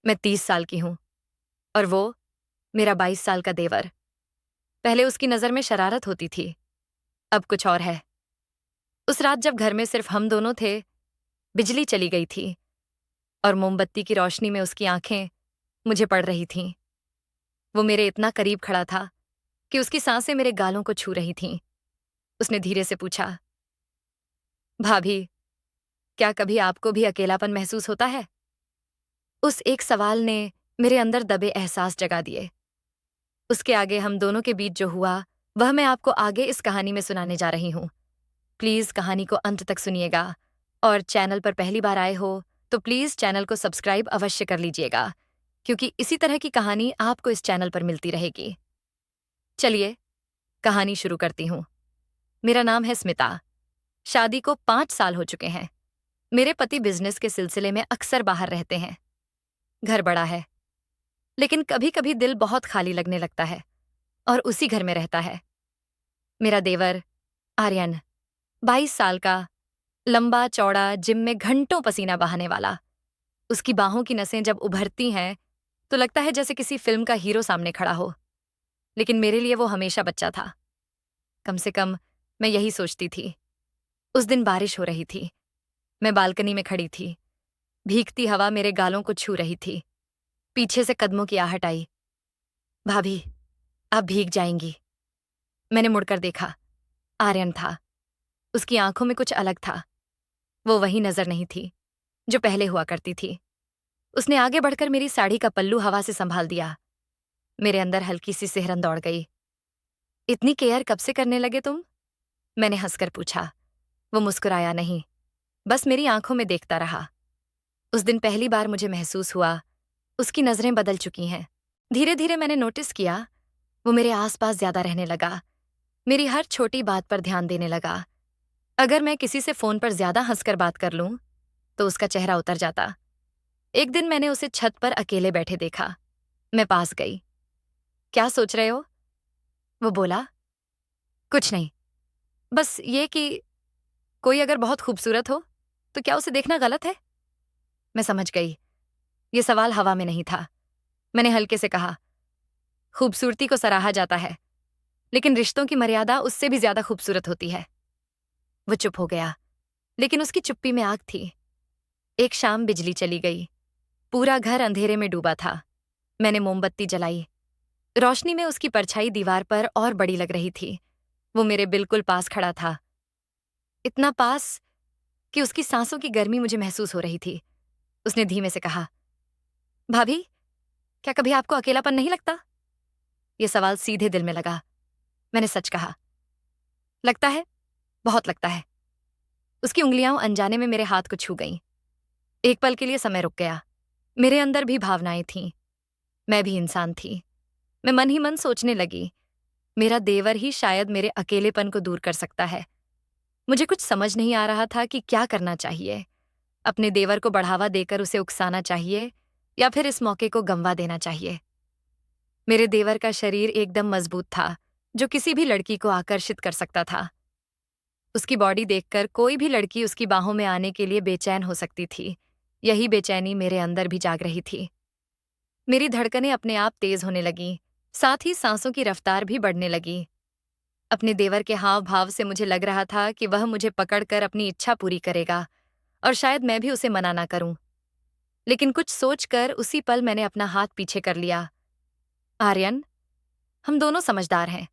मैं 30 साल की हूँ और वो मेरा 22 साल का देवर। पहले उसकी नज़र में शरारत होती थी, अब कुछ और है। उस रात जब घर में सिर्फ हम दोनों थे, बिजली चली गई थी और मोमबत्ती की रोशनी में उसकी आंखें मुझे पड़ रही थीं। वो मेरे इतना करीब खड़ा था कि उसकी सांसें मेरे गालों को छू रही थीं। उसने धीरे से पूछा, भाभी, क्या कभी आपको भी अकेलापन महसूस होता है? उस एक सवाल ने मेरे अंदर दबे एहसास जगा दिए। उसके आगे हम दोनों के बीच जो हुआ, वह मैं आपको आगे इस कहानी में सुनाने जा रही हूँ। प्लीज़ कहानी को अंत तक सुनिएगा और चैनल पर पहली बार आए हो तो प्लीज़ चैनल को सब्सक्राइब अवश्य कर लीजिएगा, क्योंकि इसी तरह की कहानी आपको इस चैनल पर मिलती रहेगी। चलिए, कहानी शुरू करती हूँ। मेरा नाम है स्मिता। शादी को 5 साल हो चुके हैं। मेरे पति बिजनेस के सिलसिले में अक्सर बाहर रहते हैं। घर बड़ा है, लेकिन कभी कभी दिल बहुत खाली लगने लगता है और उसी घर में रहता है। मेरा देवर आर्यन, 22 साल का, लंबा चौड़ा, जिम में घंटों पसीना बहाने वाला। उसकी बाहों की नसें जब उभरती हैं तो लगता है जैसे किसी फिल्म का हीरो सामने खड़ा हो। लेकिन मेरे लिए वो हमेशा बच्चा था। कम से कम मैं यही सोचती थी। उस दिन बारिश हो रही थी। मैं बालकनी में खड़ी थी। भीगती हवा मेरे गालों को छू रही थी। पीछे से कदमों की आहट आई। भाभी, आप भीग जाएंगी। मैंने मुड़कर देखा। आर्यन था। उसकी आंखों में कुछ अलग था। वो वही नजर नहीं थी जो पहले हुआ करती थी। उसने आगे बढ़कर मेरी साड़ी का पल्लू हवा से संभाल दिया। मेरे अंदर हल्की सी सिहरन दौड़ गई। इतनी केयर कब से करने लगे तुम? मैंने हंसकर पूछा। वो मुस्कुराया नहीं, बस मेरी आंखों में देखता रहा। उस दिन पहली बार मुझे महसूस हुआ उसकी नजरें बदल चुकी हैं। धीरे धीरे मैंने नोटिस किया वो मेरे आसपास ज्यादा रहने लगा। मेरी हर छोटी बात पर ध्यान देने लगा। अगर मैं किसी से फोन पर ज्यादा हंसकर बात कर लूं तो उसका चेहरा उतर जाता। एक दिन मैंने उसे छत पर अकेले बैठे देखा। मैं पास गई। क्या सोच रहे हो? वो बोला। कुछ नहीं, बस ये कि कोई अगर बहुत खूबसूरत हो तो क्या उसे देखना गलत है? मैं समझ गई, ये सवाल हवा में नहीं था। मैंने हल्के से कहा, खूबसूरती को सराहा जाता है, लेकिन रिश्तों की मर्यादा उससे भी ज्यादा खूबसूरत होती है। वो चुप हो गया, लेकिन उसकी चुप्पी में आग थी। एक शाम बिजली चली गई। पूरा घर अंधेरे में डूबा था। मैंने मोमबत्ती जलाई। रोशनी में उसकी परछाई दीवार पर और बड़ी लग रही थी। वो मेरे बिल्कुल पास खड़ा था। इतना पास कि उसकी सांसों की गर्मी मुझे महसूस हो रही थी। उसने धीमे से कहा, भाभी, क्या कभी आपको अकेलापन नहीं लगता? यह सवाल सीधे दिल में लगा। मैंने सच कहा, लगता है, बहुत लगता है। उसकी उंगलियां अनजाने में मेरे हाथ को छू गईं। एक पल के लिए समय रुक गया। मेरे अंदर भी भावनाएं थीं। मैं भी इंसान थी। मैं मन ही मन सोचने लगी, मेरा देवर ही शायद मेरे अकेलेपन को दूर कर सकता है। मुझे कुछ समझ नहीं आ रहा था कि क्या करना चाहिए। अपने देवर को बढ़ावा देकर उसे उकसाना चाहिए या फिर इस मौके को गंवा देना चाहिए। मेरे देवर का शरीर एकदम मजबूत था, जो किसी भी लड़की को आकर्षित कर सकता था। उसकी बॉडी देखकर कोई भी लड़की उसकी बाहों में आने के लिए बेचैन हो सकती थी। यही बेचैनी मेरे अंदर भी जाग रही थी। मेरी धड़कनें अपने आप तेज होने लगीं, साथ ही सांसों की रफ्तार भी बढ़ने लगी। अपने देवर के हाव भाव से मुझे लग रहा था कि वह मुझे पकड़कर अपनी इच्छा पूरी करेगा और शायद मैं भी उसे मना ना करूं। लेकिन कुछ सोचकर उसी पल मैंने अपना हाथ पीछे कर लिया। आर्यन, हम दोनों समझदार हैं।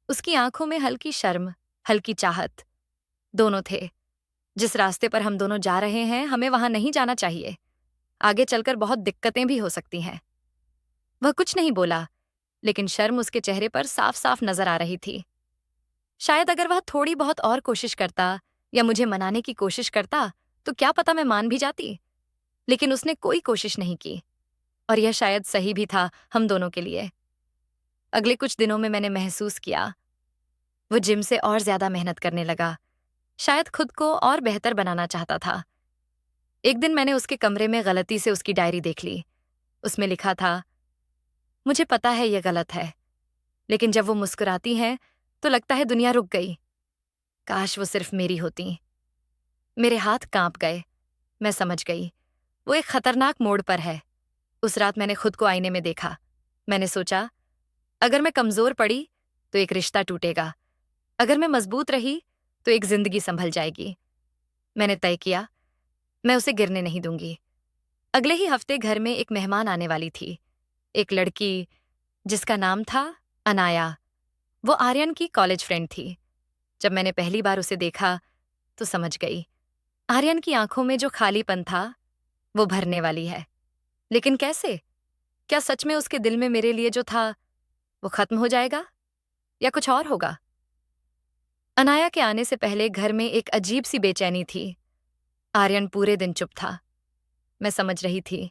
उसकी आंखों में हल्की शर्म, हल्की चाहत, दोनों थे। जिस रास्ते पर हम दोनों जा रहे हैं, हमें वहां नहीं जाना चाहिए। आगे चलकर बहुत दिक्कतें भी हो सकती हैं। वह कुछ नहीं बोला, लेकिन शर्म उसके चेहरे पर साफ साफ नजर आ रही थी। शायद अगर वह थोड़ी बहुत और कोशिश करता या मुझे मनाने की कोशिश करता तो क्या पता मैं मान भी जाती। लेकिन उसने कोई कोशिश नहीं की और यह शायद सही भी था हम दोनों के लिए। अगले कुछ दिनों में मैंने महसूस किया वो जिम से और ज्यादा मेहनत करने लगा। शायद खुद को और बेहतर बनाना चाहता था। एक दिन मैंने उसके कमरे में गलती से उसकी डायरी देख ली। उसमें लिखा था, मुझे पता है यह गलत है, लेकिन जब वो मुस्कुराती हैं तो लगता है दुनिया रुक गई। काश वो सिर्फ मेरी होती। मेरे हाथ कांप गए। मैं समझ गई वो एक खतरनाक मोड़ पर है। उस रात मैंने खुद को आईने में देखा। मैंने सोचा, अगर मैं कमजोर पड़ी तो एक रिश्ता टूटेगा, अगर मैं मजबूत रही तो एक जिंदगी संभल जाएगी। मैंने तय किया, मैं उसे गिरने नहीं दूंगी। अगले ही हफ्ते घर में एक मेहमान आने वाली थी, एक लड़की जिसका नाम था अनाया। वो आर्यन की कॉलेज फ्रेंड थी। जब मैंने पहली बार उसे देखा तो समझ गई, आर्यन की आंखों में जो खालीपन था वो भरने वाली है। लेकिन कैसे? क्या सच में उसके दिल में मेरे लिए जो था वो खत्म हो जाएगा या कुछ और होगा? अनाया के आने से पहले घर में एक अजीब सी बेचैनी थी। आर्यन पूरे दिन चुप था। मैं समझ रही थी,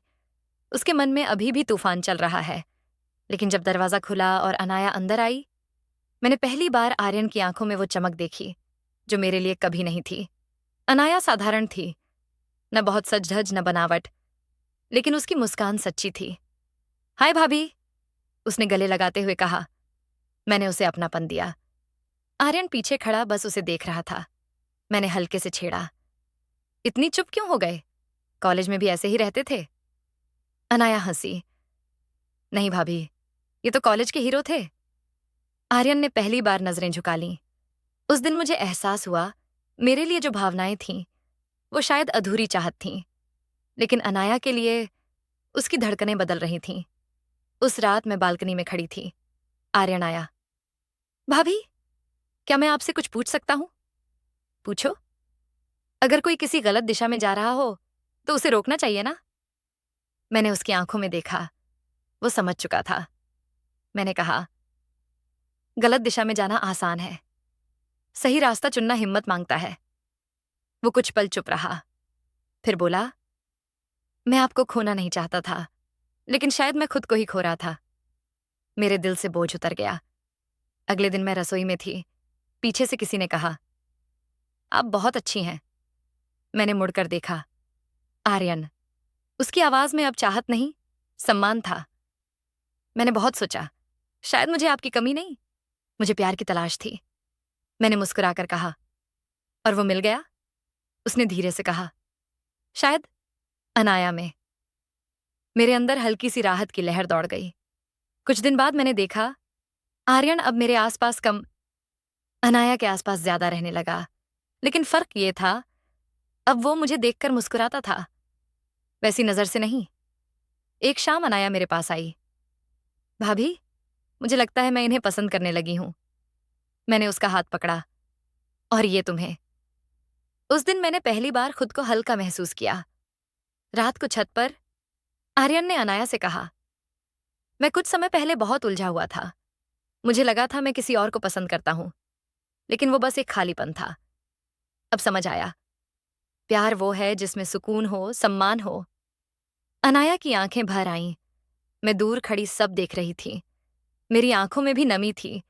उसके मन में अभी भी तूफान चल रहा है। लेकिन जब दरवाजा खुला और अनाया अंदर आई, मैंने पहली बार आर्यन की आंखों में वो चमक देखी जो मेरे लिए कभी नहीं थी। अनाया साधारण थी, न बहुत सज-धज न बनावट, लेकिन उसकी मुस्कान सच्ची थी। हाय भाभी, उसने गले लगाते हुए कहा। मैंने उसे अपनापन दिया। आर्यन पीछे खड़ा बस उसे देख रहा था। मैंने हल्के से छेड़ा, इतनी चुप क्यों हो गए? कॉलेज में भी ऐसे ही रहते थे? अनाया हंसी। नहीं भाभी, ये तो कॉलेज के हीरो थे। आर्यन ने पहली बार नजरें झुका लीं। उस दिन मुझे एहसास हुआ, मेरे लिए जो भावनाएं थीं वो शायद अधूरी चाहत थीं, लेकिन अनाया के लिए उसकी धड़कनें बदल रही थीं। उस रात मैं बालकनी में खड़ी थी। आर्यन आया। भाभी, क्या मैं आपसे कुछ पूछ सकता हूं? पूछो। अगर कोई किसी गलत दिशा में जा रहा हो तो उसे रोकना चाहिए ना? मैंने उसकी आंखों में देखा, वो समझ चुका था। मैंने कहा, गलत दिशा में जाना आसान है, सही रास्ता चुनना हिम्मत मांगता है। वो कुछ पल चुप रहा, फिर बोला, मैं आपको खोना नहीं चाहता था, लेकिन शायद मैं खुद को ही खो रहा था। मेरे दिल से बोझ उतर गया। अगले दिन मैं रसोई में थी। पीछे से किसी ने कहा, आप बहुत अच्छी हैं। मैंने मुड़कर देखा, आर्यन। उसकी आवाज में अब चाहत नहीं, सम्मान था। मैंने बहुत सोचा, शायद मुझे आपकी कमी नहीं, मुझे प्यार की तलाश थी। मैंने मुस्कुराकर कहा, और वो मिल गया? उसने धीरे से कहा, शायद अनाया में। मेरे अंदर हल्की सी राहत की लहर दौड़ गई। कुछ दिन बाद मैंने देखा, आर्यन अब मेरे आसपास कम, अनाया के आसपास ज्यादा रहने लगा। लेकिन फर्क ये था, अब वो मुझे देखकर मुस्कुराता था, वैसी नजर से नहीं। एक शाम अनाया मेरे पास आई। भाभी, मुझे लगता है मैं इन्हें पसंद करने लगी हूं। मैंने उसका हाथ पकड़ा। और ये तुम्हें। उस दिन मैंने पहली बार खुद को हल्का महसूस किया। रात को छत पर आर्यन ने अनाया से कहा, मैं कुछ समय पहले बहुत उलझा हुआ था। मुझे लगा था मैं किसी और को पसंद करता हूं, लेकिन वो बस एक खालीपन था। अब समझ आया, प्यार वो है जिसमें सुकून हो, सम्मान हो। अनाया की आंखें भर आईं। मैं दूर खड़ी सब देख रही थी। मेरी आंखों में भी नमी थी,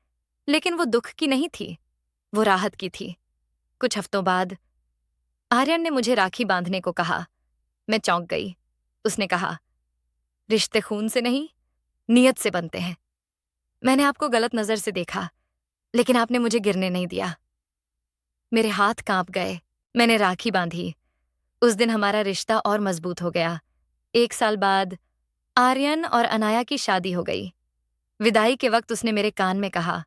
लेकिन वो दुख की नहीं थी, वो राहत की थी। कुछ हफ्तों बाद आर्यन ने मुझे राखी बांधने को कहा। मैं चौंक गई। उसने कहा, रिश्ते खून से नहीं, नियत से बनते हैं। मैंने आपको गलत नजर से देखा, लेकिन आपने मुझे गिरने नहीं दिया। मेरे हाथ कांप गए। मैंने राखी बांधी। उस दिन हमारा रिश्ता और मजबूत हो गया। 1 साल बाद आर्यन और अनाया की शादी हो गई। विदाई के वक्त उसने मेरे कान में कहा,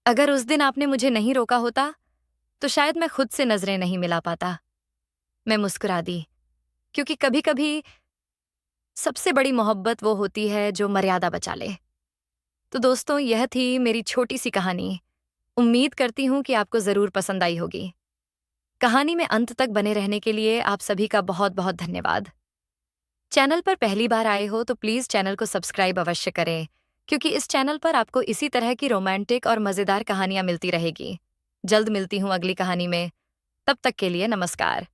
अगर उस दिन आपने मुझे नहीं रोका होता तो शायद मैं खुद से नजरें नहीं मिला पाता। मैं मुस्कुरा दी, क्योंकि कभी कभी सबसे बड़ी मोहब्बत वो होती है जो मर्यादा बचा ले। तो दोस्तों, यह थी मेरी छोटी सी कहानी। उम्मीद करती हूं कि आपको जरूर पसंद आई होगी। कहानी में अंत तक बने रहने के लिए आप सभी का बहुत बहुत धन्यवाद। चैनल पर पहली बार आए हो तो प्लीज चैनल को सब्सक्राइब अवश्य करें, क्योंकि इस चैनल पर आपको इसी तरह की रोमांटिक और मजेदार कहानियां मिलती रहेगी। जल्द मिलती हूं अगली कहानी में। तब तक के लिए नमस्कार।